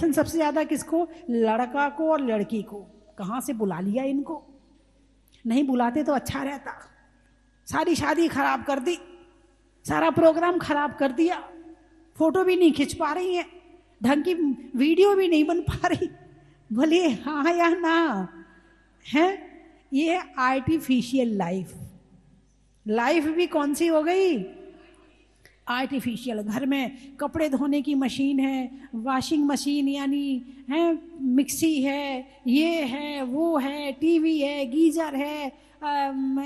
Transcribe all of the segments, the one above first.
Tension सबसे ज्यादा किसको? लड़का को और लड़की को। कहाँ से बुला लिया इनको, नहीं बुलाते तो अच्छा रहता। सारी शादी खराब कर दी, सारा प्रोग्राम खराब कर दिया, फोटो भी नहीं खिंच पा रही है, ढंग की वीडियो भी नहीं बन पा रही। बोलिए हाँ या ना है? ये आर्टिफिशियल लाइफ भी कौन सी हो गई? आर्टिफिशियल। घर में कपड़े धोने की मशीन है, वॉशिंग मशीन यानी है, मिक्सी है, ये है वो है, टीवी है, गीजर है,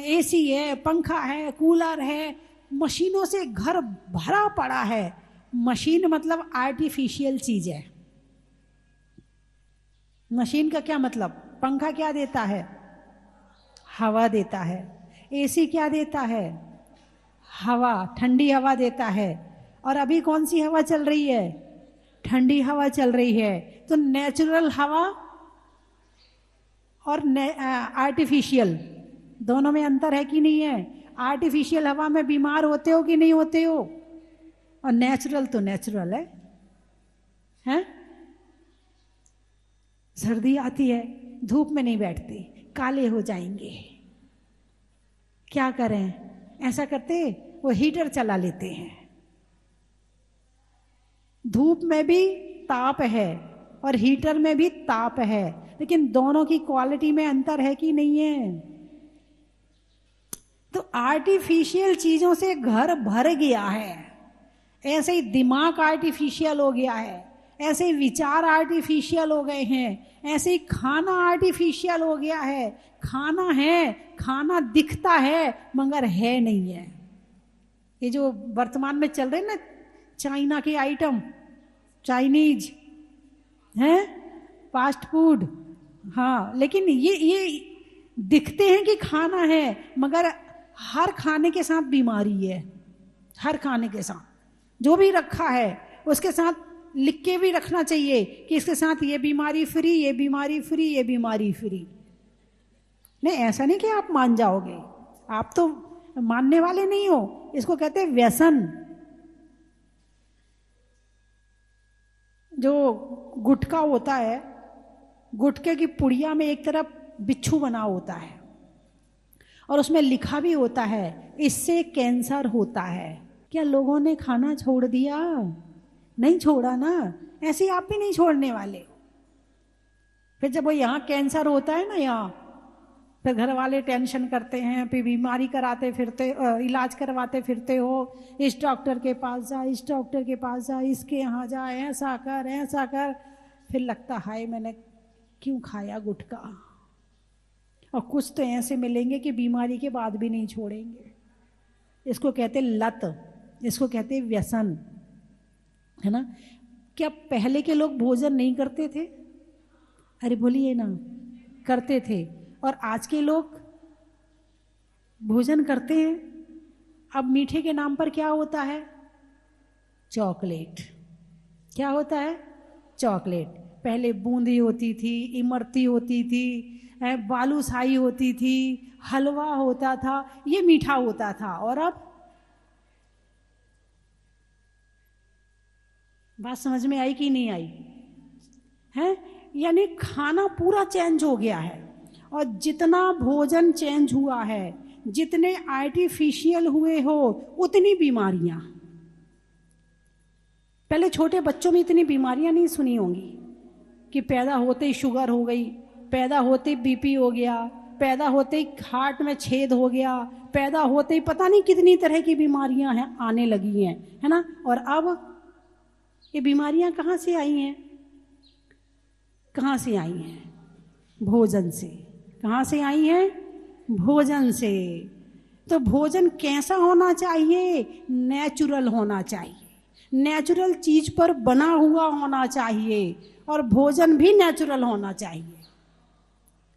एसी है, पंखा है, कूलर है, मशीनों से घर भरा पड़ा है। मशीन मतलब आर्टिफिशियल चीज है। मशीन का क्या मतलब? पंखा क्या देता है? हवा देता है। एसी क्या देता है? हवा, ठंडी हवा देता है। और अभी कौन सी हवा चल रही है? ठंडी हवा चल रही है। तो नेचुरल हवा और आर्टिफिशियल, दोनों में अंतर है कि नहीं है? आर्टिफिशियल हवा में बीमार होते हो कि नहीं होते हो? और नेचुरल तो नेचुरल है, हैं? सर्दी आती है, धूप में नहीं बैठते, काले हो जाएंगे, क्या करें? ऐसा करते, वो हीटर चला लेते हैं। धूप में भी ताप है और हीटर में भी ताप है, लेकिन दोनों की क्वालिटी में अंतर है कि नहीं है? तो आर्टिफिशियल चीजों से घर भर गया है। ऐसे ही दिमाग आर्टिफिशियल हो गया है, ऐसे ही विचार आर्टिफिशियल हो गए हैं, ऐसे ही खाना आर्टिफिशियल हो गया है। खाना है, खाना दिखता है मगर है नहीं है। ये जो वर्तमान में चल रहे हैं ना चाइना के आइटम, चाइनीज हैं, फास्ट फूड, हाँ, लेकिन ये दिखते हैं कि खाना है मगर हर खाने के साथ बीमारी है। हर खाने के साथ जो भी रखा है उसके साथ लिख के भी रखना चाहिए कि इसके साथ ये बीमारी फ्री, ये बीमारी फ्री, ये बीमारी फ्री। नहीं, ऐसा नहीं कि आप मान जाओगे, आप तो मानने वाले नहीं हो। इसको कहते हैं व्यसन। जो गुटखा होता है, गुटखे की पुड़िया में एक तरफ बिच्छू बना होता है और उसमें लिखा भी होता है इससे कैंसर होता है। क्या लोगों ने खाना छोड़ दिया? नहीं छोड़ा ना। ऐसे आप भी नहीं छोड़ने वाले। फिर जब वो यहाँ कैंसर होता है ना, यहाँ फिर घर वाले टेंशन करते हैं, फिर बीमारी कराते फिरते, इलाज करवाते फिरते हो, इस डॉक्टर के पास जा, इस डॉक्टर के पास जा, इसके यहाँ जा, ऐसा कर ऐसा कर। फिर लगता हाय मैंने क्यों खाया गुटखा। और कुछ तो ऐसे मिलेंगे कि बीमारी के बाद भी नहीं छोड़ेंगे। इसको कहते लत, इसको कहते व्यसन, है ना। क्या पहले के लोग भोजन नहीं करते थे? अरे बोलिए ना, करते थे। और आज के लोग भोजन करते हैं। अब मीठे के नाम पर क्या होता है? चॉकलेट। क्या होता है? चॉकलेट। पहले बूंदी होती थी, इमरती होती थी, बालूशाही होती थी, हलवा होता था, ये मीठा होता था। और अब बात समझ में आई कि नहीं आई? है, यानी खाना पूरा चेंज हो गया है। और जितना भोजन चेंज हुआ है, जितने आर्टिफिशियल हुए हो, उतनी बीमारियां। पहले छोटे बच्चों में इतनी बीमारियां नहीं सुनी होंगी कि पैदा होते ही शुगर हो गई, पैदा होते ही बीपी हो गया, पैदा होते ही हार्ट में छेद हो गया, पैदा होते ही पता नहीं कितनी तरह की बीमारियां हैं आने लगी हैं, है ना। और अब ये बीमारियां कहाँ से आई हैं? कहाँ से आई हैं? भोजन से। कहाँ से आई हैं? भोजन से। तो भोजन कैसा होना चाहिए? नेचुरल होना चाहिए। नेचुरल चीज पर बना हुआ होना चाहिए और भोजन भी नेचुरल होना चाहिए।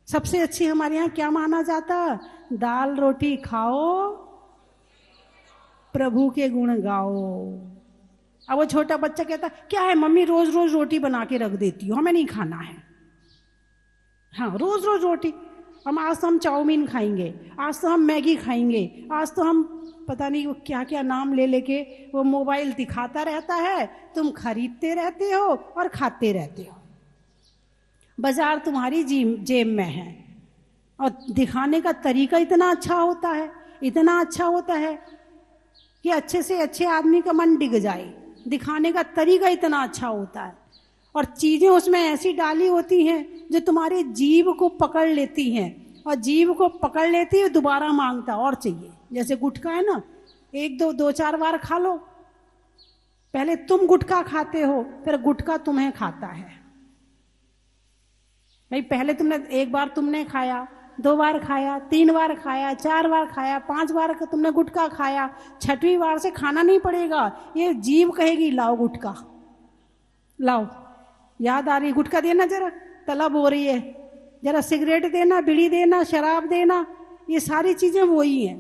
सबसे अच्छी हमारे यहाँ क्या माना जाता? दाल रोटी खाओ, प्रभु के गुण गाओ। अब वो छोटा बच्चा कहता क्या है मम्मी, रोज रोज रोटी बना के रख देती हो, हमें नहीं खाना है। हाँ, रोज रोज रोटी। आज तो हम चाउमीन खाएंगे, आज तो हम मैगी खाएंगे, आज तो हम पता नहीं वो क्या क्या नाम ले लेके वो मोबाइल दिखाता रहता है, तुम खरीदते रहते हो और खाते रहते हो। बाजार तुम्हारी जेब में है और दिखाने का तरीका इतना अच्छा होता है, इतना अच्छा होता है कि अच्छे से अच्छे आदमी का मन डिग जाए। दिखाने का तरीका इतना अच्छा होता है और चीजें उसमें ऐसी डाली होती हैं जो तुम्हारी जीभ को पकड़ लेती हैं, और जीभ को पकड़ लेती है दोबारा मांगता और चाहिए। जैसे गुटखा है ना, एक दो चार बार खा लो, पहले तुम गुटखा खाते हो फिर गुटखा तुम्हें खाता है। भाई पहले तुमने एक बार तुमने खाया, 2 बार खाया, 3 बार खाया, 4 बार खाया, 5 बार तुमने गुटखा खाया, 6वीं बार से खाना नहीं पड़ेगा। ये जीभ कहेगी लाओ गुटखा, लाओ, याद आ रही गुटखा देना, जरा तलब हो रही है, जरा सिगरेट देना, बीड़ी देना, शराब देना, ये सारी चीजें वही हैं।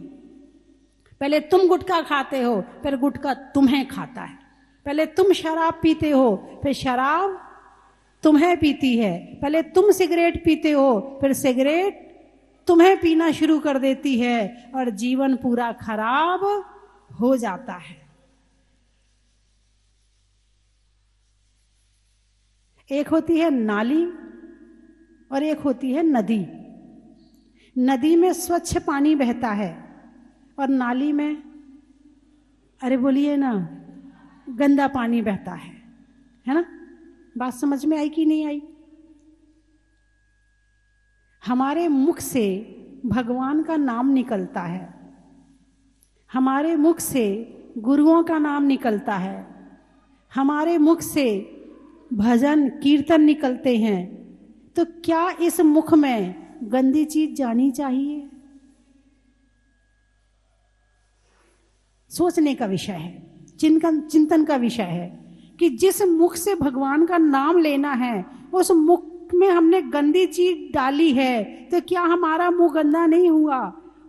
पहले तुम गुटखा खाते हो फिर गुटखा तुम्हें खाता है। पहले तुम शराब पीते हो फिर शराब तुम्हें पीती है। पहले तुम सिगरेट पीते हो फिर सिगरेट तुम्हें पीना शुरू कर देती है और जीवन पूरा खराब हो जाता है। एक होती है नाली और एक होती है नदी। नदी में स्वच्छ पानी बहता है और नाली में, अरे बोलिए ना, गंदा पानी बहता है ना। बात समझ में आई कि नहीं आई? हमारे मुख से भगवान का नाम निकलता है, हमारे मुख से गुरुओं का नाम निकलता है, हमारे मुख से भजन कीर्तन निकलते हैं, तो क्या इस मुख में गंदी चीज जानी चाहिए? सोचने का विषय है, चिंतन का विषय है कि जिस मुख से भगवान का नाम लेना है उस मुख में हमने गंदी चीज डाली है, तो क्या हमारा मुंह गंदा नहीं हुआ?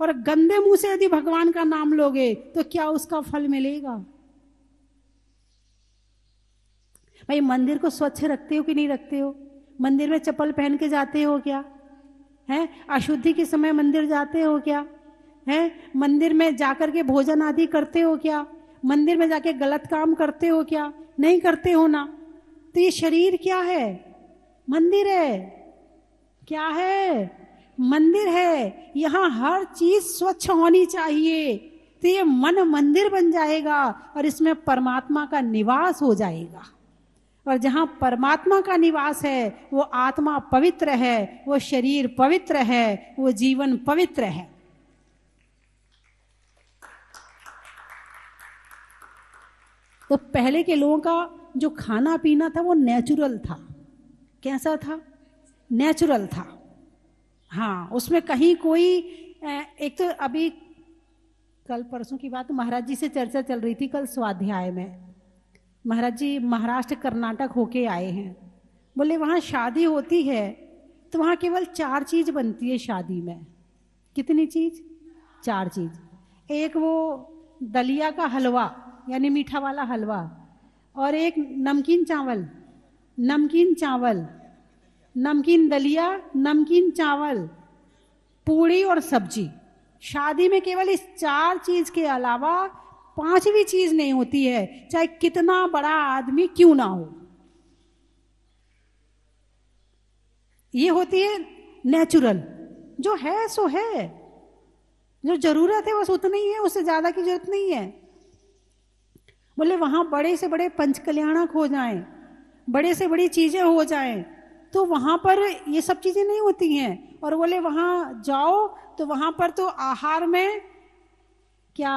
और गंदे मुंह से यदि भगवान का नाम लोगे तो क्या उसका फल मिलेगा? भाई मंदिर को स्वच्छ रखते हो कि नहीं रखते हो? मंदिर में चप्पल पहन के जाते हो क्या? हैं? अशुद्धि के समय मंदिर जाते हो क्या? हैं? मंदिर में जाकर के भोजन आदि करते हो क्या? मंदिर में जाके गलत काम करते हो क्या? नहीं करते हो ना। तो ये शरीर क्या है? मंदिर है। क्या है? मंदिर है। यहां हर चीज स्वच्छ होनी चाहिए, तो ये मन मंदिर बन जाएगा और इसमें परमात्मा का निवास हो जाएगा। और जहां परमात्मा का निवास है वो आत्मा पवित्र है, वो शरीर पवित्र है, वो जीवन पवित्र है। तो पहले के लोगों का जो खाना पीना था वो नेचुरल था। कैसा था? नेचुरल था। हाँ, उसमें कहीं कोई एक तो अभी कल परसों की बात महाराज जी से चर्चा चल रही थी कल स्वाध्याय में। महाराज जी महाराष्ट्र कर्नाटक होके आए हैं। बोले वहाँ शादी होती है तो वहाँ केवल 4 चीज बनती है शादी में। कितनी चीज? 4 चीज। एक वो दलिया का हलवा यानी मीठा वाला हलवा, और एक नमकीन चावल, नमकीन चावल, नमकीन दलिया, नमकीन चावल, पूड़ी और सब्जी। शादी में केवल इस 4 चीज के अलावा 5वीं चीज नहीं होती है, चाहे कितना बड़ा आदमी क्यों ना हो। ये होती है नेचुरल, जो है सो है, जो जरूरत है बस उतना ही है, उससे ज्यादा की जरूरत नहीं है। बोले वहां बड़े से बड़े पंचकल्याणक हो जाएं, बड़े से बड़ी चीजें हो जाएं, तो वहां पर ये सब चीजें नहीं होती हैं। और बोले वहां जाओ तो वहां पर तो आहार में क्या,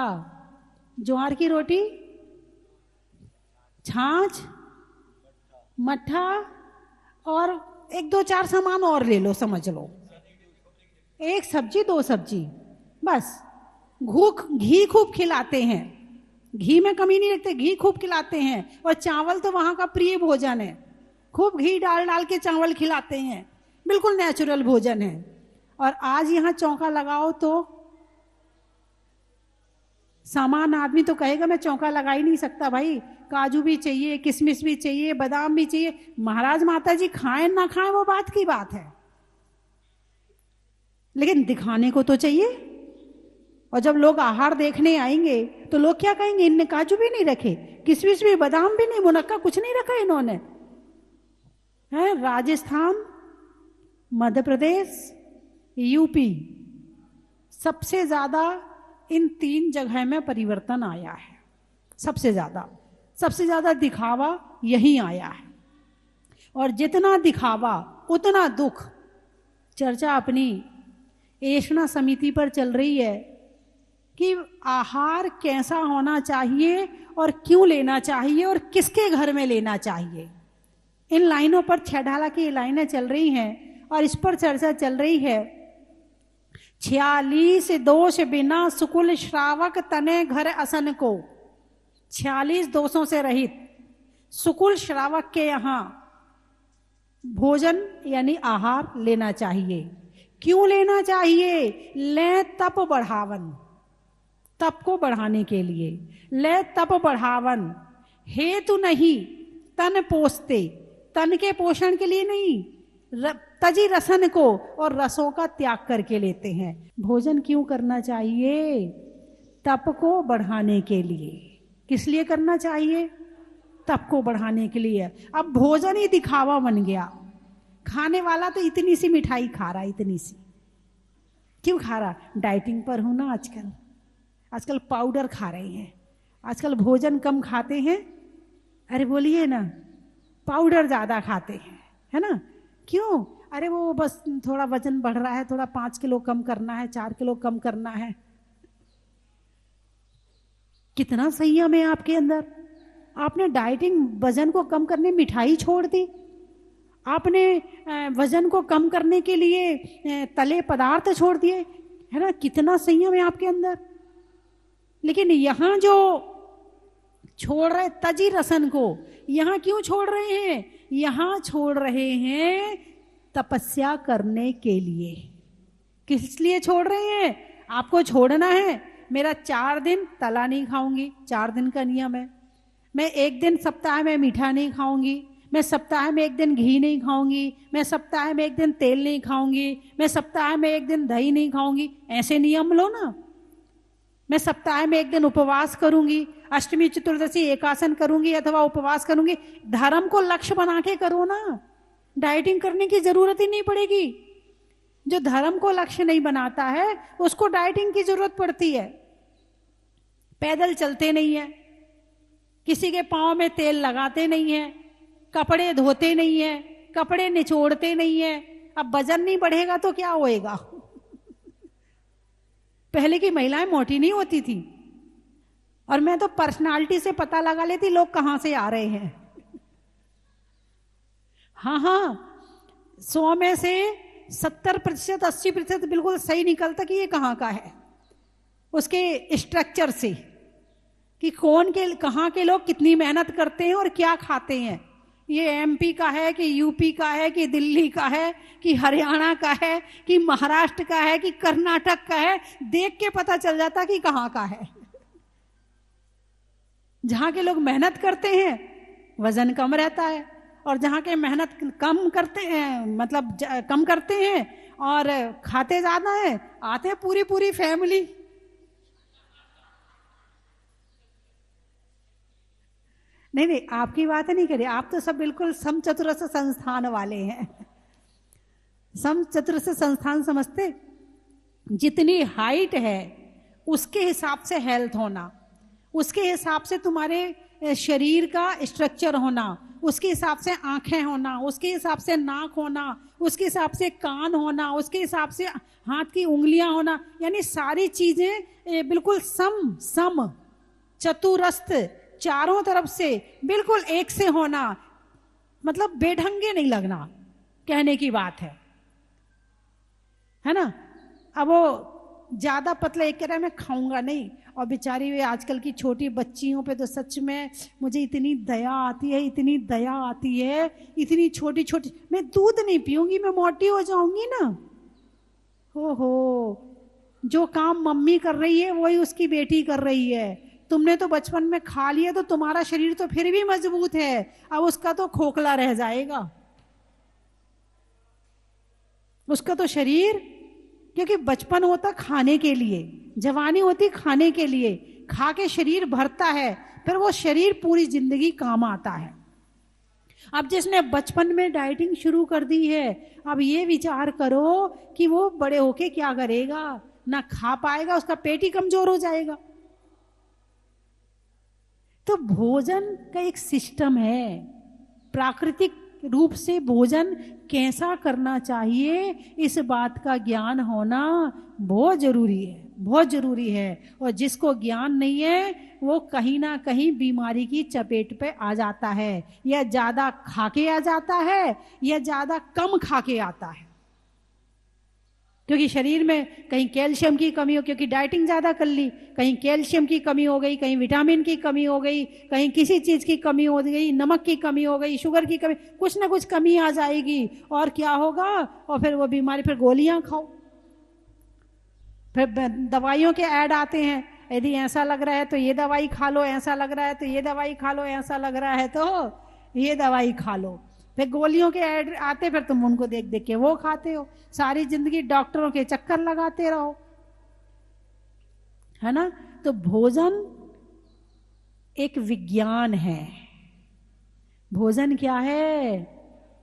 ज्वार की रोटी, छाछ, मट्ठा और 1-2-4 सामान और ले लो, समझ लो, 1 सब्जी 2 सब्जी बस। घी खूब खिलाते हैं, घी में कमी नहीं रखते, घी खूब खिलाते हैं। और चावल तो वहां का प्रिय भोजन है, खूब घी डाल डाल के चावल खिलाते हैं, बिल्कुल नेचुरल भोजन है। और आज यहाँ चौका लगाओ तो सामान आदमी तो कहेगा मैं चौका लगा ही नहीं सकता भाई, काजू भी चाहिए, किशमिश भी चाहिए, बादाम भी चाहिए। महाराज माता जी खाएं ना खाएं वो बात की बात है, लेकिन दिखाने को तो चाहिए। और जब लोग आहार देखने आएंगे तो लोग क्या कहेंगे, इनने काजू भी नहीं रखे, किशमिश भी, बादाम भी नहीं, मुनक्का कुछ नहीं रखा इन्होंने। है राजस्थान, मध्य प्रदेश, यूपी, सबसे ज्यादा इन 3 जगह में परिवर्तन आया है। सबसे ज्यादा दिखावा यहीं आया है। और जितना दिखावा उतना दुख। चर्चा अपनी एषणा समिति पर चल रही है कि आहार कैसा होना चाहिए और क्यों लेना चाहिए और किसके घर में लेना चाहिए। इन लाइनों पर 6 ढाला की लाइनें चल रही हैं और इस पर चर्चा चल रही है। 46 दोष बिना सुकुल श्रावक तने घर असन को। 46 दोषों से रहित सुकुल श्रावक के यहां भोजन यानी आहार लेना चाहिए। क्यों लेना चाहिए? ले तप बढ़ावन, तप को बढ़ाने के लिए। ले तप बढ़ावन हेतु नहीं तन पोसते, तन के पोषण के लिए नहीं, तजी रसन को और रसों का त्याग करके लेते हैं। भोजन क्यों करना चाहिए? तप को बढ़ाने के लिए। किस लिए करना चाहिए? तप को बढ़ाने के लिए। अब भोजन ही दिखावा बन गया। खाने वाला तो इतनी सी मिठाई खा रहा, इतनी सी। क्यों खा रहा? डाइटिंग पर हूं ना आजकल पाउडर खा रहे हैं, आजकल भोजन कम खाते हैं। अरे बोलिए ना, पाउडर ज्यादा खाते हैं, है ना? क्यों? अरे वो बस थोड़ा वजन बढ़ रहा है, थोड़ा 5 किलो कम करना है, 4 किलो कम करना है। कितना संयम है आपके अंदर। आपने डाइटिंग वजन को कम करने मिठाई छोड़ दी, आपने वजन को कम करने के लिए तले पदार्थ छोड़ दिए, है ना? कितना संयम है आपके अंदर। लेकिन यहां जो छोड़ रहे तजी रसन को, यहां क्यों छोड़ रहे हैं? यहां छोड़ रहे हैं तपस्या करने के लिए। किस लिए छोड़ रहे हैं? आपको छोड़ना है, मेरा 4 दिन तला नहीं खाऊंगी, 4 दिन का नियम है। मैं 1 दिन सप्ताह में मीठा नहीं खाऊंगी, मैं सप्ताह में 1 दिन घी नहीं खाऊंगी, मैं सप्ताह में 1 दिन तेल नहीं खाऊंगी, मैं सप्ताह में 1 दिन दही नहीं खाऊंगी। ऐसे नियम लो ना। मैं सप्ताह में 1 दिन उपवास करूंगी, अष्टमी चतुर्दशी एकासन करूंगी अथवा उपवास करूंगी। धर्म को लक्ष्य बना के करो ना, डाइटिंग करने की जरूरत ही नहीं पड़ेगी। जो धर्म को लक्ष्य नहीं बनाता है उसको डाइटिंग की जरूरत पड़ती है। पैदल चलते नहीं है, किसी के पांव में तेल लगाते नहीं है, कपड़े धोते नहीं है, कपड़े निचोड़ते नहीं है। अब वजन नहीं बढ़ेगा तो क्या होएगा? पहले की महिलाएं मोटी नहीं होती थी, और मैं तो पर्सनालिटी से पता लगा लेती लोग कहां से आ रहे हैं। हाँ, 100 में से 70% 80% बिल्कुल सही निकलता कि ये कहाँ का है, उसके स्ट्रक्चर से, कि कौन के कहाँ के लोग कितनी मेहनत करते हैं और क्या खाते हैं। ये एमपी का है कि यूपी का है कि दिल्ली का है कि हरियाणा का है कि महाराष्ट्र का है कि कर्नाटक का है, देख के पता चल जाता कि कहाँ का है। जहां के लोग मेहनत करते हैं वजन कम रहता है, और जहां के मेहनत कम करते हैं, मतलब कम करते हैं और खाते ज्यादा है, आते पूरी पूरी फैमिली। नहीं, आपकी बात नहीं करिए, आप तो सब बिल्कुल समचतुरस्र संस्थान वाले हैं। समचतुरस्र संस्थान समझते? जितनी हाइट है उसके हिसाब से हेल्थ होना, उसके हिसाब से तुम्हारे शरीर का स्ट्रक्चर होना, उसके हिसाब से आंखें होना, उसके हिसाब से नाक होना, उसके हिसाब से कान होना, उसके हिसाब से हाथ की उंगलियां होना, यानी सारी चीजें बिल्कुल सम चतुरस्थ, चारों तरफ से बिल्कुल एक से होना, मतलब बेढंगे नहीं लगना, कहने की बात है ना? अब वो ज्यादा पतला एक कह रहा है मैं खाऊंगा नहीं, और बेचारी वे आजकल की छोटी बच्चियों पे तो सच में मुझे इतनी दया आती है, इतनी दया आती है। इतनी छोटी छोटी, मैं दूध नहीं पीऊंगी, मैं मोटी हो जाऊंगी ना। हो जो काम मम्मी कर रही है वही उसकी बेटी कर रही है। तुमने तो बचपन में खा लिया तो तुम्हारा शरीर तो फिर भी मजबूत है, अब उसका तो खोखला रह जाएगा, उसका तो शरीर क्योंकि बचपन होता खाने के लिए, जवानी होती खाने के लिए, खा के शरीर भरता है, फिर वो शरीर पूरी जिंदगी काम आता है। अब जिसने बचपन में डाइटिंग शुरू कर दी है, अब ये विचार करो कि वो बड़े होके क्या करेगा, ना खा पाएगा, उसका पेट ही कमजोर हो जाएगा। तो भोजन का एक सिस्टम है, प्राकृतिक रूप से भोजन कैसा करना चाहिए, इस बात का ज्ञान होना बहुत जरूरी है, बहुत जरूरी है। और जिसको ज्ञान नहीं है वो कहीं ना कहीं बीमारी की चपेट पे आ जाता है, या ज्यादा खा के आ जाता है या ज्यादा कम खा के आता है, क्योंकि शरीर में कहीं कैल्शियम की कमी हो, क्योंकि डाइटिंग ज्यादा कर ली, कहीं कैल्शियम की कमी हो गई, कहीं विटामिन की कमी हो गई, कहीं किसी चीज की कमी हो गई, नमक की कमी हो गई, शुगर की कमी, कुछ ना कुछ कमी आ जाएगी। और क्या होगा, और फिर वो बीमारी, फिर गोलियां खाओ, फिर दवाइयों के ऐड आते हैं, यदि ऐसा लग रहा है तो ये दवाई खा लो, ऐसा लग रहा है तो ये दवाई खा लो, ऐसा लग रहा है तो ये दवाई खा लो। फिर गोलियों के ऐड आते, फिर तुम उनको देख देख के वो खाते हो, सारी जिंदगी डॉक्टरों के चक्कर लगाते रहो, है ना। तो भोजन एक विज्ञान है। भोजन क्या है?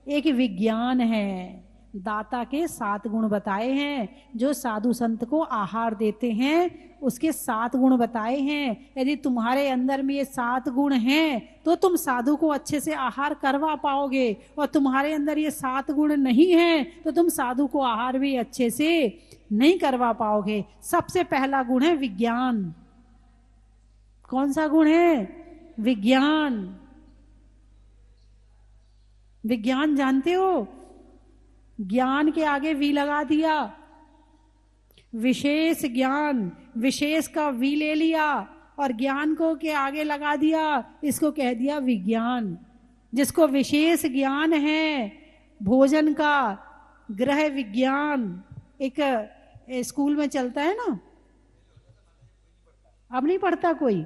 एक विज्ञान है। दाता के 7 गुण बताए हैं, जो साधु संत को आहार देते हैं उसके 7 गुण बताए हैं। यदि तुम्हारे अंदर में ये 7 गुण हैं तो तुम साधु को अच्छे से आहार करवा पाओगे, और तुम्हारे अंदर ये 7 गुण नहीं हैं तो तुम साधु को आहार भी अच्छे से नहीं करवा पाओगे। सबसे पहला गुण है विज्ञान। कौन सा गुण है? विज्ञान। विज्ञान जानते हो? ज्ञान के आगे वी लगा दिया, विशेष ज्ञान, विशेष का वी ले लिया और ज्ञान को के आगे लगा दिया, इसको कह दिया विज्ञान। जिसको विशेष ज्ञान है भोजन का, गृह विज्ञान, एक स्कूल में चलता है ना, अब नहीं पढ़ता कोई,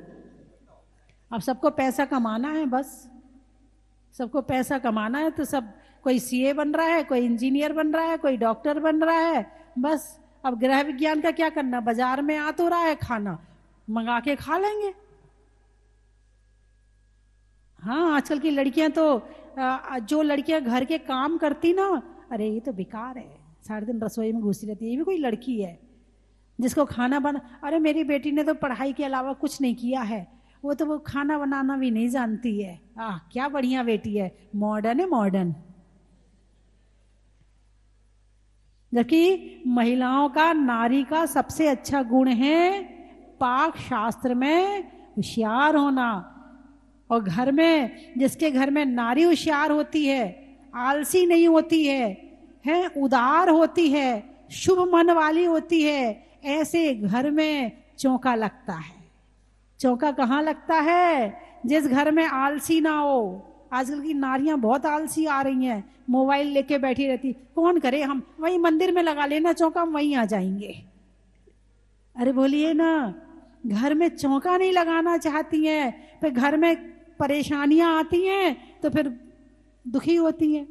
अब सबको पैसा कमाना है, बस सबको पैसा कमाना है, तो सब कोई सीए बन रहा है, कोई इंजीनियर बन रहा है, कोई डॉक्टर बन रहा है, बस अब गृह विज्ञान का क्या करना, बाजार में आ तो रहा है खाना, मंगा के खा लेंगे। हाँ, आजकल की लड़कियां तो जो लड़कियां घर के काम करती ना, अरे ये तो बेकार है, सारे दिन रसोई में घुसी रहती है, ये भी कोई लड़की है जिसको खाना बना, अरे मेरी बेटी ने तो पढ़ाई के अलावा कुछ नहीं किया है, वो तो वो खाना बनाना भी नहीं जानती है। क्या बढ़िया बेटी है, मॉडर्न है, मॉडर्न। जबकि महिलाओं का, नारी का सबसे अच्छा गुण है पाक शास्त्र में होशियार होना। और घर में, जिसके घर में नारी होशियार होती है, आलसी नहीं होती है, उदार होती है, शुभ मन वाली होती है, ऐसे घर में चौका लगता है। चौका कहाँ लगता है? जिस घर में आलसी ना हो। आजकल की नारियां बहुत आलसी आ रही हैं, मोबाइल लेके बैठी रहती, कौन करे, हम वही मंदिर में लगा लेना चौका, हम वहीं आ जाएंगे। अरे बोलिए ना, घर में चौका नहीं लगाना चाहती हैं, फिर घर में परेशानियां आती हैं तो फिर दुखी होती हैं।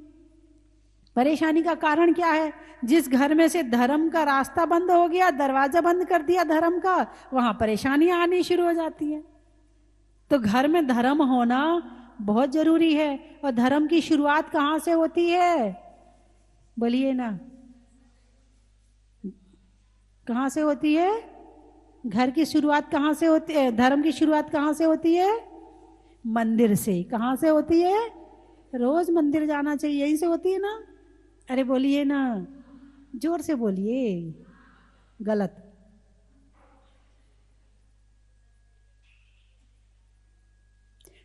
परेशानी का कारण क्या है? जिस घर में से धर्म का रास्ता बंद हो गया, दरवाजा बंद कर दिया धर्म का, वहां परेशानियां आनी शुरू हो जाती हैं। तो घर में धर्म होना बहुत जरूरी है। और धर्म की शुरुआत कहां से होती है? बोलिए ना, कहां से होती है? घर की शुरुआत कहां से होती है? धर्म की शुरुआत कहां से होती है? मंदिर से। कहां से होती है? रोज मंदिर जाना चाहिए, यहीं से होती है ना। अरे बोलिए ना, जोर से बोलिए, गलत।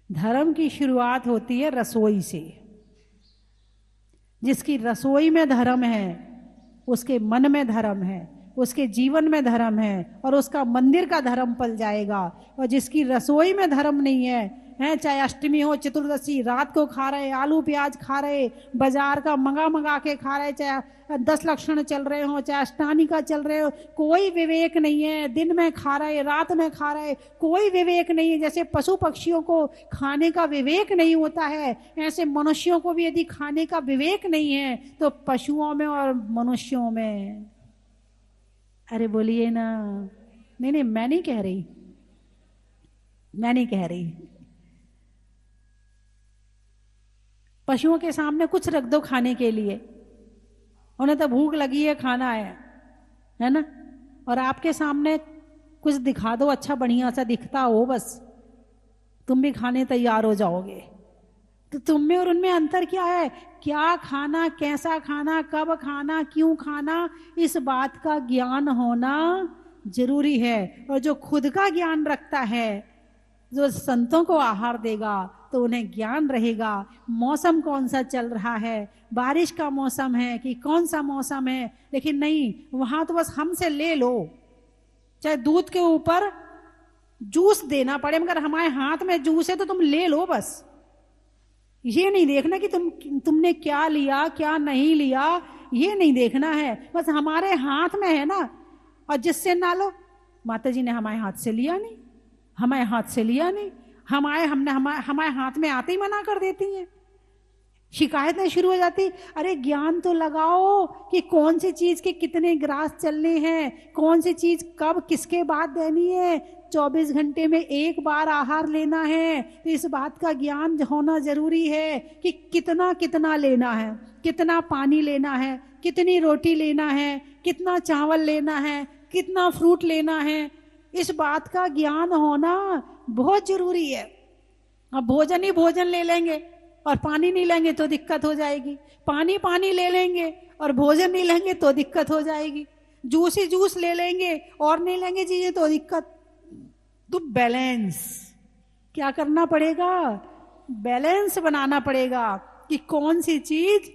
धर्म की शुरुआत होती है रसोई से। जिसकी रसोई में धर्म है, उसके मन में धर्म है, उसके जीवन में धर्म है, और उसका मंदिर का धर्म पल जाएगा। और जिसकी रसोई में धर्म नहीं है, चाहे अष्टमी हो, चतुर्दशी, रात को खा रहे, आलू प्याज खा रहे, बाजार का मंगा के खा रहे, चाहे 10 लक्षण चल रहे हो, चाहे अष्टानी का चल रहे हो, कोई विवेक नहीं है। दिन में खा रहे, रात में खा रहे, कोई विवेक नहीं है। जैसे पशु पक्षियों को खाने का विवेक नहीं होता है, ऐसे मनुष्यों को भी यदि खाने का विवेक नहीं है तो पशुओं में और मनुष्यों में अरे बोलिए ना। नहीं नहीं, मैं नहीं कह रही, मैं नहीं कह रही। पशुओं के सामने कुछ रख दो खाने के लिए, उन्हें तो भूख लगी है, खाना है ना। और आपके सामने कुछ दिखा दो, अच्छा बढ़िया सा दिखता हो, बस तुम भी खाने तैयार हो जाओगे। तो तुम में और उनमें अंतर क्या है? क्या खाना, कैसा खाना, कब खाना, क्यों खाना, इस बात का ज्ञान होना जरूरी है। और जो खुद का ज्ञान रखता है, जो संतों को आहार देगा, तो उन्हें ज्ञान रहेगा मौसम कौन सा चल रहा है, बारिश का मौसम है कि कौन सा मौसम है। लेकिन नहीं, वहां तो बस हमसे ले लो, चाहे दूध के ऊपर जूस देना पड़े, मगर हमारे हाथ में जूस है तो तुम ले लो बस। ये नहीं देखना कि तुमने क्या लिया क्या नहीं लिया, ये नहीं देखना है, बस हमारे हाथ में है ना। और जिससे ना लो, माता जी ने हमारे हाथ से लिया नहीं, हमारे हाथ से लिया नहीं, हमारे हाथ में आते ही मना कर देती हैं, शिकायतें शुरू हो जाती। अरे ज्ञान तो लगाओ कि कौन सी चीज के कितने ग्रास चलने हैं, कौन सी चीज कब किसके बाद देनी है, 24 घंटे में एक बार आहार लेना है। तो इस बात का ज्ञान होना जरूरी है कि कितना कितना लेना है, कितना पानी लेना है, कितनी रोटी लेना है, कितना चावल लेना है, कितना फ्रूट लेना है। इस बात का ज्ञान होना बहुत जरूरी है। अब भोजन ही भोजन ले लेंगे और पानी नहीं लेंगे तो दिक्कत हो जाएगी, पानी ले लेंगे और भोजन नहीं लेंगे तो दिक्कत हो जाएगी, जूस ही जूस ले लेंगे और नहीं लेंगे चीजें तो दिक्कत। तो बैलेंस क्या करना पड़ेगा? बैलेंस बनाना पड़ेगा कि कौन सी चीज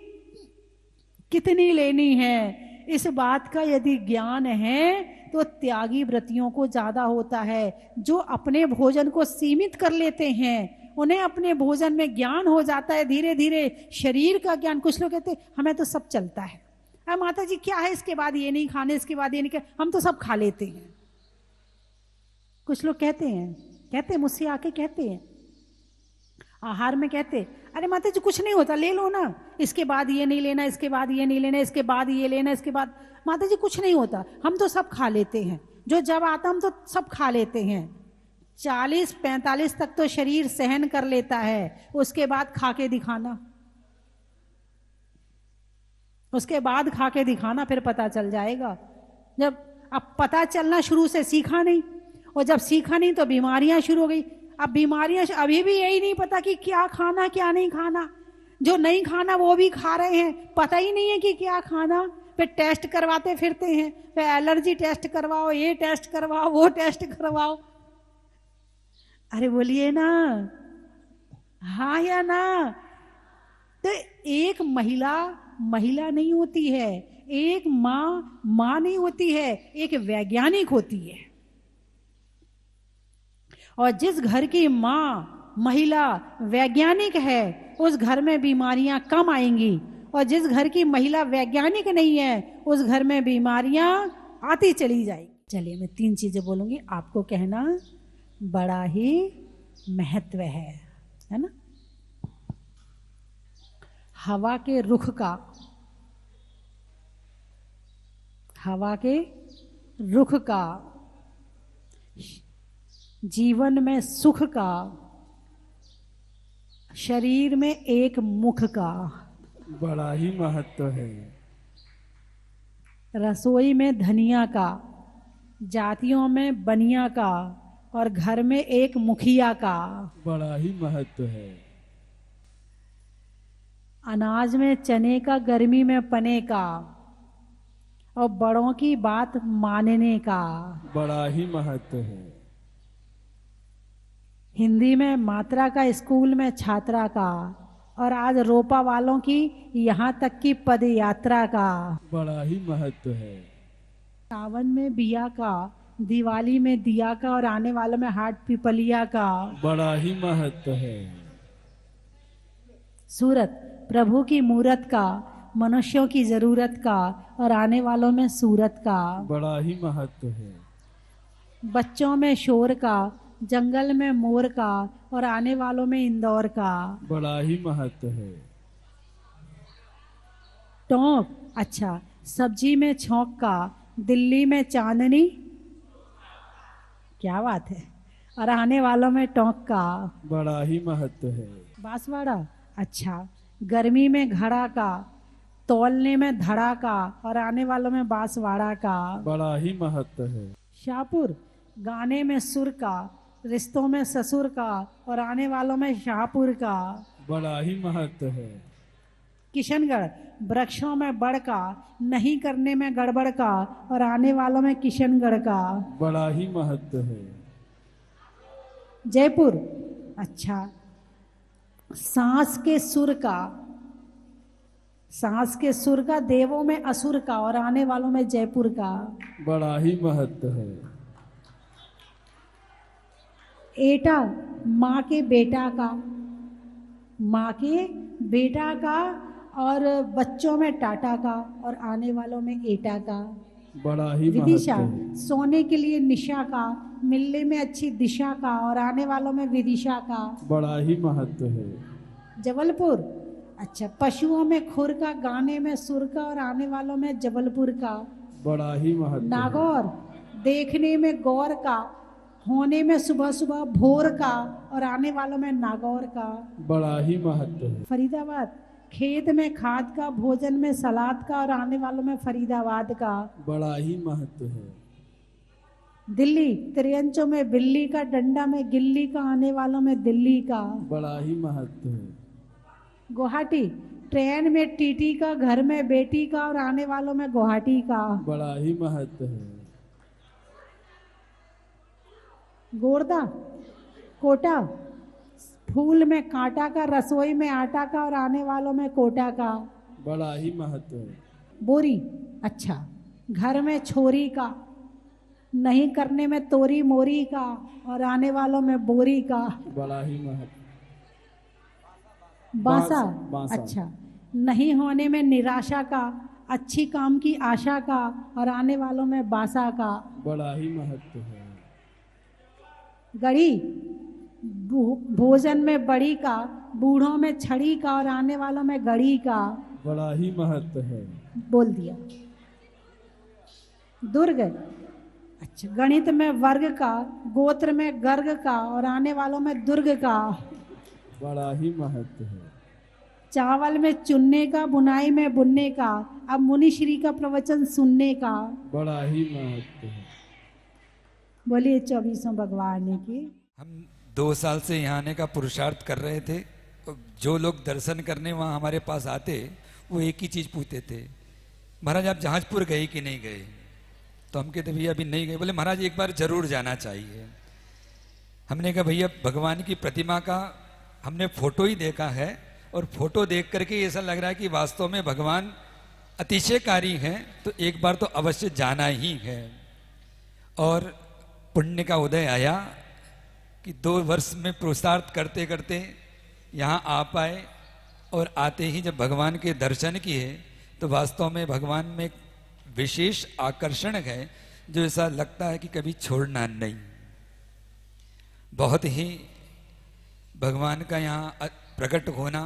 कितनी लेनी है। इस बात का यदि ज्ञान है तो त्यागी व्रतियों को ज्यादा होता है। जो अपने भोजन को सीमित कर लेते हैं, उन्हें अपने भोजन में ज्ञान हो जाता है धीरे धीरे, शरीर का ज्ञान। कुछ लोग कहते हैं हमें तो सब चलता है, अरे माता जी क्या है, इसके बाद ये नहीं खाने, इसके बाद ये नहीं, हम तो सब खा लेते हैं। कुछ लोग कहते हैं मुझसे आके कहते हैं आहार में, कहते अरे माता जी कुछ नहीं होता, ले लो ना, इसके बाद ये नहीं लेना, इसके बाद ये नहीं लेना, इसके बाद ये लेना, इसके बाद। माता जी कुछ नहीं होता, हम तो सब खा लेते हैं, जो जब आता हम तो सब खा लेते हैं। 40-45 तक तो शरीर सहन कर लेता है, उसके बाद खा के दिखाना, उसके बाद खा के दिखाना, फिर पता चल जाएगा। जब अब पता चलना शुरू से सीखा नहीं, और जब सीखा नहीं तो बीमारियां शुरू हो गई। अब बीमारियां अभी भी यही नहीं पता कि क्या खाना क्या नहीं खाना, जो नहीं खाना वो भी खा रहे हैं, पता ही नहीं है कि क्या खाना। फिर टेस्ट करवाते फिरते हैं, फिर एलर्जी टेस्ट करवाओ, ये टेस्ट करवाओ, वो टेस्ट करवाओ। अरे बोलिए ना, हाँ या ना। तो एक महिला महिला नहीं होती है, एक माँ माँ नहीं होती है, एक वैज्ञानिक होती है। और जिस घर की माँ महिला वैज्ञानिक है, उस घर में बीमारियां कम आएंगी। और जिस घर की महिला वैज्ञानिक नहीं है, उस घर में बीमारियां आती चली जाएगी। चलिए मैं 3 चीजें बोलूंगी, आपको कहना बड़ा ही महत्व है ना। हवा के रुख का, हवा के रुख का, जीवन में सुख का, शरीर में एक मुख का बड़ा ही महत्व है। रसोई में धनिया का, जातियों में बनिया का, और घर में एक मुखिया का बड़ा ही महत्व है। अनाज में चने का, गर्मी में पने का, और बड़ों की बात मानने का बड़ा ही महत्व है। हिंदी में मात्रा का, स्कूल में छात्रा का, और आज रोपा वालों की यहाँ तक की पद यात्रा का बड़ा ही महत्व है। सावन में बिया का, दिवाली में दिया का, और आने वालों में हाट पिपलिया का बड़ा ही महत्व है। सूरत प्रभु की मूरत का, मनुष्यों की जरूरत का, और आने वालों में सूरत का बड़ा ही महत्व है। बच्चों में शोर का, जंगल में मोर का, और आने वालों में इंदौर का बड़ा ही महत्व है। टोंक अच्छा, सब्जी में छौंक का, दिल्ली में चांदनी, क्या बात है। और आने वालों में टोंका, बड़ा ही महत्व है। बांसवाड़ा, अच्छा। गर्मी में घड़ा का, तौलने में धड़ा का, और आने वालों में बांसवाड़ा का। बड़ा ही महत्व है। शाहपुर, गाने में सुर का, रिश्तों में ससुर का, और आने वालों में शाहपुर का। बड़ा ही महत्व है। किशनगढ़, वृक्षों में बड़ का, नहीं करने में गड़बड़ का, और आने वालों में किशनगढ़ का। बड़ा ही महत्व है। जयपुर, अच्छा। सांस के सुर का, सांस के सुर का, देवों में असुर का, और आने वालों में जयपुर का। बड़ा ही महत्व है। एटा, माँ के बेटा का, माँ के बेटा का, और बच्चों में टाटा का, और आने वालों में एटा का। बड़ा ही विदिशा, महत्व है। सोने के लिए निशा का, मिलने में अच्छी दिशा का, और आने वालों में विदिशा का। बड़ा ही महत्व है। जबलपुर, अच्छा। पशुओं में खुर का, गाने में सुर का, और आने वालों में जबलपुर का। बड़ा ही महत्व है। नागौर, देखने में गौर का, होने में सुबह सुबह भोर का, और आने वालों में नागौर का। बड़ा ही महत्व है। फरीदाबाद, खेत में खाद का, भोजन में सलाद का, और आने वालों में फरीदाबाद का। बड़ा ही महत्व है। दिल्ली, त्रियंचों में बिल्ली का, डंडा में गिल्ली का, आने वालों में दिल्ली का। बड़ा ही महत्व है। गुवाहाटी, ट्रेन में टीटी का, घर में बेटी का, और आने वालों में गुवाहाटी का। बड़ा ही महत्व है। गोरदा, कोटा, फूल में कांटा का, रसोई में आटा का, और आने वालों में कोटा का। बड़ा ही महत्व है। बोरी, अच्छा। घर में छोरी का, नहीं करने में तोरी मोरी का, और आने वालों में बोरी का। बड़ा ही महत्व। बांसा, बांसा। अच्छा। नहीं होने में निराशा का, अच्छी काम की आशा का, और आने वालों में बासा का। बड़ा ही महत्व है। गड़ी, भोजन में बड़ी का, बूढ़ों में छड़ी का, और आने वालों में गड़ी का। बड़ा ही महत्व है। बोल दिया। दुर्ग, अच्छा। गणित में वर्ग का, गोत्र में गर्ग का, और आने वालों में दुर्ग का। बड़ा ही महत्व है। चावल में चुनने का, बुनाई में बुनने का, अब मुनि श्री का प्रवचन सुनने का। बड़ा ही महत्व है। बोलिए 24वें भगवान की। हम 2 साल से यहाँ आने का पुरुषार्थ कर रहे थे। जो लोग दर्शन करने वहाँ हमारे पास आते, वो एक ही चीज़ पूछते थे, महाराज आप जहाजपुर गए कि नहीं गए? तो हम कहते भैया अभी नहीं गए। बोले महाराज एक बार जरूर जाना चाहिए। हमने कहा भैया भगवान की प्रतिमा का हमने फोटो ही देखा है, और फोटो देख करके ऐसा लग रहा है कि वास्तव में भगवान अतिशयकारी हैं, तो एक बार तो अवश्य जाना ही है। और पुण्य का उदय आया कि 2 वर्ष में पुरुषार्थ करते करते यहाँ आ पाए, और आते ही जब भगवान के दर्शन किए तो वास्तव में भगवान में एक विशेष आकर्षण है, जो ऐसा लगता है कि कभी छोड़ना नहीं। बहुत ही भगवान का यहाँ प्रकट होना,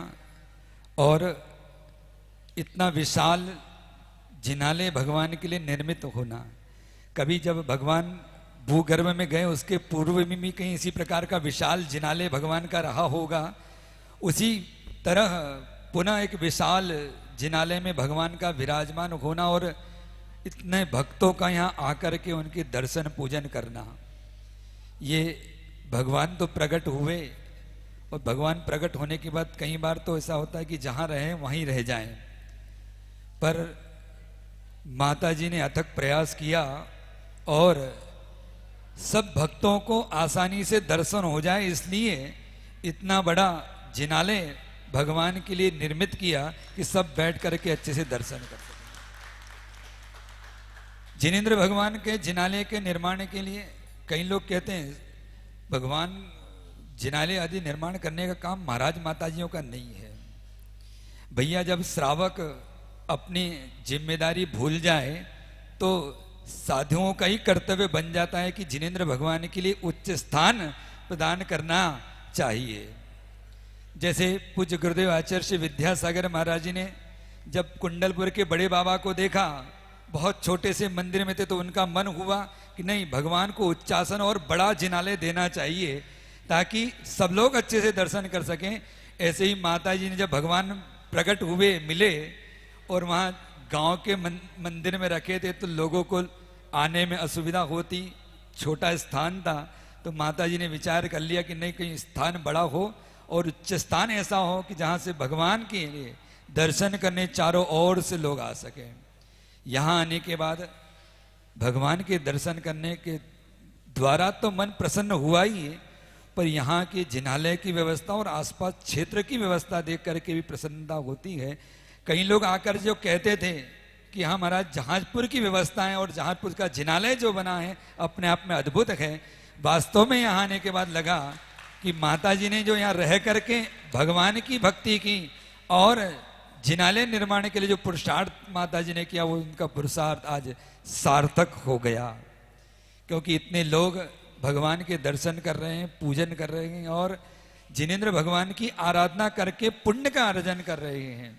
और इतना विशाल जिनालय भगवान के लिए निर्मित होना। कभी जब भगवान भूगर्भ में गए, उसके पूर्व में भी कहीं इसी प्रकार का विशाल जिनालय भगवान का रहा होगा। उसी तरह पुनः एक विशाल जिनालय में भगवान का विराजमान होना, और इतने भक्तों का यहाँ आकर के उनके दर्शन पूजन करना। ये भगवान तो प्रकट हुए, और भगवान प्रकट होने के बाद कई बार तो ऐसा होता है कि जहाँ रहें वहीं रह जाएं, पर माता जी ने अथक प्रयास किया और सब भक्तों को आसानी से दर्शन हो जाए, इसलिए इतना बड़ा जिनालय भगवान के लिए निर्मित किया कि सब बैठ करके अच्छे से दर्शन कर सकें। जिनेंद्र भगवान के जिनालय के निर्माण के लिए कई लोग कहते हैं भगवान जिनालय आदि निर्माण करने का काम महाराज माताजियों का नहीं है। भैया जब श्रावक अपनी जिम्मेदारी भूल जाए तो साधुओं का ही कर्तव्य बन जाता है कि जिनेंद्र भगवान के लिए उच्च स्थान प्रदान करना चाहिए। जैसे पूज्य गुरुदेव आचार्य श्री विद्यासागर महाराज जी ने जब कुंडलपुर के बड़े बाबा को देखा, बहुत छोटे से मंदिर में थे तो उनका मन हुआ कि नहीं, भगवान को उच्चासन और बड़ा जिनालय देना चाहिए ताकि सब लोग अच्छे से दर्शन कर सकें। ऐसे ही माता जी ने जब भगवान प्रकट हुए, मिले और वहाँ गांव के मंदिर में रखे थे तो लोगों को आने में असुविधा होती, छोटा स्थान था, तो माता जी ने विचार कर लिया कि नहीं, कहीं स्थान बड़ा हो और उच्च स्थान ऐसा हो कि जहाँ से भगवान के लिए दर्शन करने चारों ओर से लोग आ सकें। यहाँ आने के बाद भगवान के दर्शन करने के द्वारा तो मन प्रसन्न हुआ ही है, पर यहाँ के जिनालय की व्यवस्था और आसपास क्षेत्र की व्यवस्था देख करके भी प्रसन्नता होती है। कई लोग आकर जो कहते थे कि हाँ महाराज, जहाजपुर की व्यवस्था है और जहाजपुर का जिनालय जो बना है अपने आप में अद्भुत है। वास्तव में यहाँ आने के बाद लगा कि माता जी ने जो यहाँ रह करके भगवान की भक्ति की और जिनालय निर्माण के लिए जो पुरुषार्थ माता जी ने किया, वो उनका पुरुषार्थ आज सार्थक हो गया, क्योंकि इतने लोग भगवान के दर्शन कर रहे हैं, पूजन कर रहे हैं और जिनेंद्र भगवान की आराधना करके पुण्य का अर्जन कर रहे हैं।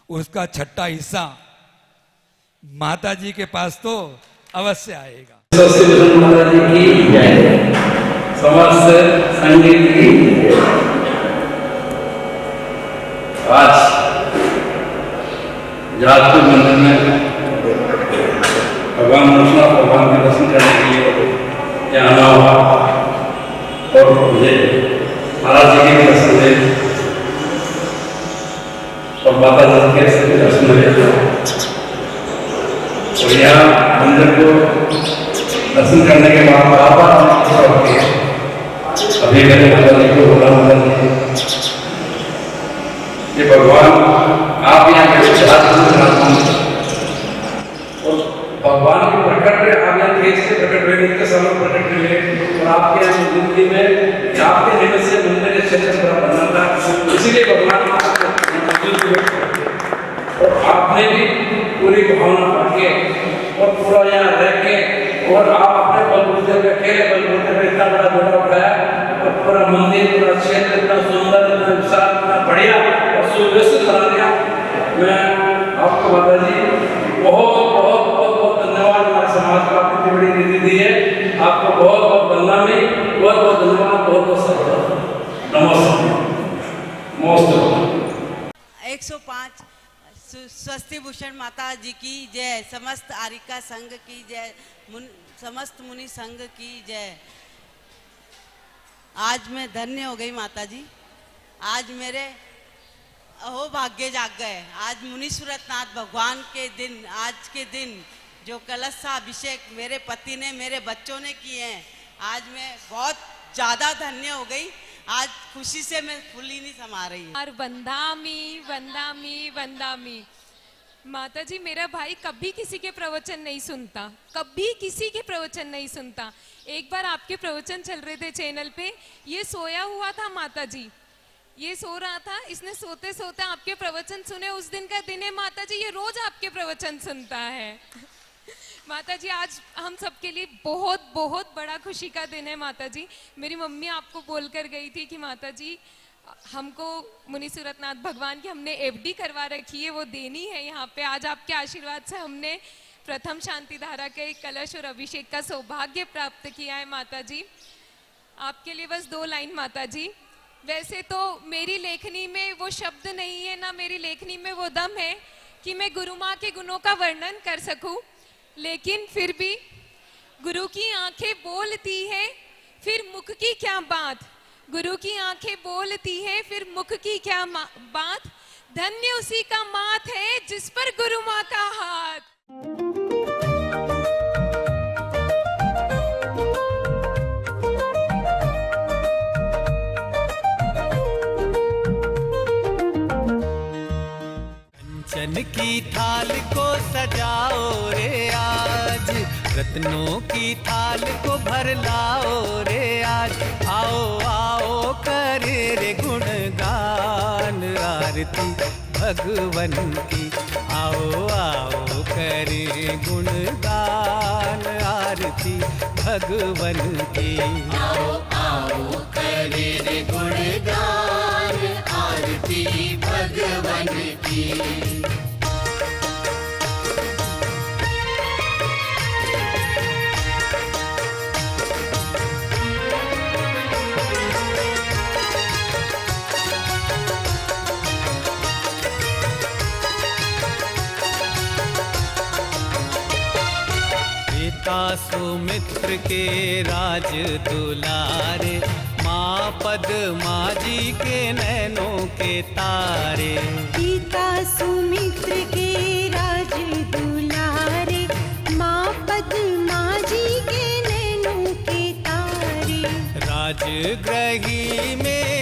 उसका छठा हिस्सा माता जी के पास तो अवश्य आएगा। माता जी की जय, समस्त संगीत की जय। आज जाजपुर मंदिर में भगवान विष्णु भगवान के दर्शन करने के लिए यहाँ आना हुआ और मुझे महाराज जी के भी दर्शन हुए और माता जी के सभी दर्शन हुए और यहाँ मंदिर को दर्शन करने के बाद बार-बार अभी मेरे माता जी को बोला, माता जी ये भगवान आप यहाँ कैसे और भगवान के प्रकट में आप यहाँ कैसे प्रकट हुए, इतने समय प्रकट हुए और आपके यहाँ जिंदगी में आपके निमित्त से मंदिर के क्षेत्र बड़ा बना था, इसीलिए भगवान और आपने भी पूरी भावना पढ़ के और पूरा यहाँ रह के और आप अपने बलबूते पे अकेले बलबूते पे इतना बड़ा जोड़ा उठाया और पूरा मंदिर, पूरा क्षेत्र इतना सुंदर, इतना विशाल, इतना बढ़िया और सुव्यवस्थित बना दिया। मैं आपको माता जी बहुत बहुत बहुत बहुत धन्यवाद, हमारे समाज को आपने इतनी बड़ी निधि दी है, आपको बहुत बहुत वंदना, बहुत बहुत धन्यवाद, बहुत बहुत नमस्कार। 105 स्वस्ति भूषण माता जी की जय, समस्त आरिका संघ की जय, समस्त मुनि संघ की जय। आज मैं धन्य हो गई माता जी, आज मेरे अहो भाग्य जाग गए। आज मुनीश्वरनाथ भगवान के दिन, आज के दिन जो कलशाभिषेक मेरे पति ने, मेरे बच्चों ने किए हैं, आज मैं बहुत ज़्यादा धन्य हो गई। आज खुशी से मैं फुली नहीं समा रही हूँ। और वंदामी वंदामी वंदामी। माता जी, मेरा भाई कभी किसी के प्रवचन नहीं सुनता, कभी किसी के प्रवचन नहीं सुनता। एक बार आपके प्रवचन चल रहे थे चैनल पे, ये सोया हुआ था माता जी, ये सो रहा था, इसने सोते सोते आपके प्रवचन सुने। उस दिन का दिन है माता जी, ये रोज आपके प्रवचन सुनता है। माता जी, आज हम सबके लिए बहुत बहुत बड़ा खुशी का दिन है माता जी। मेरी मम्मी आपको बोलकर गई थी कि माता जी हमको मुनीश्वरनाथ भगवान की हमने एफडी करवा रखी है, वो देनी है यहाँ पे। आज आपके आशीर्वाद से हमने प्रथम शांति धारा के कलश और अभिषेक का सौभाग्य प्राप्त किया है माता जी। आपके लिए बस 2 लाइन माता जी। वैसे तो मेरी लेखनी में वो शब्द नहीं है, ना मेरी लेखनी में वो दम है कि मैं गुरु माँ के गुणों का वर्णन कर सकूं, लेकिन फिर भी गुरु की आंखें बोलती है फिर मुख की क्या बात, गुरु की आंखें बोलती है फिर मुख की क्या बात, धन्य उसी का माथ है जिस पर गुरु माँ का हाथ। कंचन की थाल को सजाओ रे आज, रत्नों की थाल को भर लाओ रे आज। आओ आओ करे रे गुणगान आरती भगवन की, आओ आओ करे गुणगान आरती भगवन की। आओ आओ करे रे गुणगान आरती भगवन की। सुमित्र के राज दुलारे, माँ पद्मा जी के नैनों के तारे। पिता सुमित्र के राज दुलारे, माँ पद्मा जी के नैनों के तारे। राजगृही में